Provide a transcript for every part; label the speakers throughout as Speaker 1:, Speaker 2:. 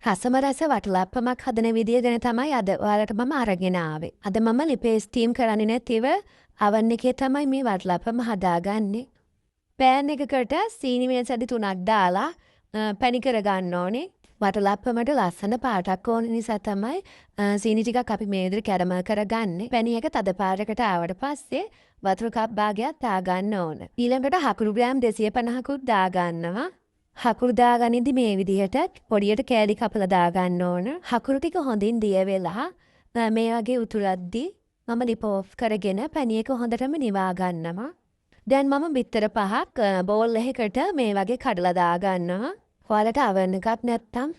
Speaker 1: රසම රස වටලප්පමක් හදන විදිය ගැන තමයි අද ඔයාලට මම අරගෙන ආවේ. අද මම ලිපේ ස්ටීම් කරන්නේ නැතිව අවන් එකේ තමයි මේ වටලප්පම හදාගන්නේ. පෑන් එකකට සීනි මේසඩි 3ක් දාලා පැණි කරගන්න ඕනේ. වටලප්පමට ලස්සන පාටක් ඕන නිසා තමයි සීනි ටිකක් අපි මේ විදිහට කැරමල් කරගන්නේ. පැණි එක තද පාටකට ආවට පස්සේ වතුර කප් භාගයක් දාගන්න ඕන. ඊළඟට හකුරු ග්‍රෑම් 250කුත් දාගන්නවා. හකුරු දාගනිද්දි මේ විදිහට පොඩියට කෑලි කපලා දාගන්න ඕන. හකුරු ටික හොඳින් දිය වෙලා මේ වගේ උතුරද්දි මම ලිප ඔෆ් කරගෙන පැණි එක හොඳටම නිවා ගන්නවා. දැන් මම බිත්තර 5ක් බෝල් එකකට මේ වගේ කඩලා දාගන්නවා. ඔයාලට oven එකක් නැත්තම්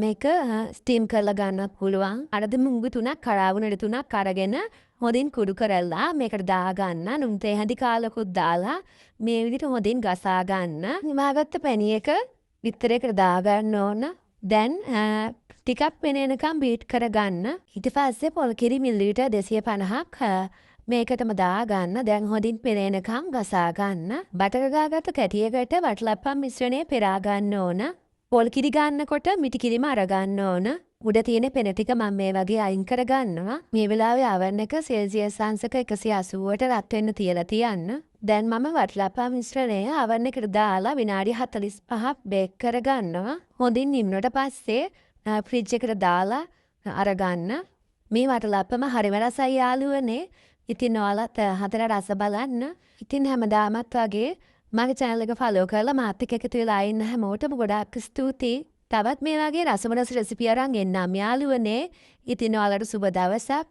Speaker 1: මේක ස්ටීම් කරලා ගන්නත් පුළුවන්. අරද මුංගු 3ක් කරාවුනට 3ක් අරගෙන හොඳින් කුඩු කරලා මේකට දාගන්න. නුන් තේ හැඳි කාලකුත් දාලා මේ විදිහට හොඳින් ගසා ගන්න. නිවාගත්ත පැණි එක බිත්තරයකට දාගන්න ඕන. දැන් ටිකක් වෙනකම් බීට් කරගන්න. ඊට පස්සේ පොල් කිරි මිලිලීටර් 250ක් මේකටම දාගන්න. දැන් හොඳින් පෙරේනකම් ගසා ගන්න. බටර් ගාගත්තු කැටියකට වටලප්පම් මිශ්‍රණය පෙරා ගන්න ඕන. පොල් කිරි ගන්නකොට මිටි කිරිම අරගන්න ඕන. උඩ තියෙන පෙන ටික මම මේ වගේ අයින් කරගන්නවා. මේ වෙලාවේ oven එක සෙල්සියස් අංශක 180ට රත් වෙන්න තියලා තියන්න. දැන් මම වටලප්පම් මිශ්‍රණය oven එකට දාලා විනාඩි 45ක් බේක් කරගන්නවා. හොඳින් නිම්නට පස්සේ ෆ්‍රිජ් එකට දාලා අරගන්න. මේ වටලප්පම හරිම රසයි යාළුවනේ. ඉතින් ඔයාලත් හදලා රස බලන්න. ඉතින් හැමදාමත් වගේ මගේ channel එක follow කරලා මාත් එක්ක එකතු වෙලා ඉන්න හැමෝටම ගොඩාක් ස්තුතියි. තවත් මේ වගේ රසම රස රෙසිපි අරන් එන්නම් යාළුවනේ. ඉතින් ඔයාලට සුබ දවසක්.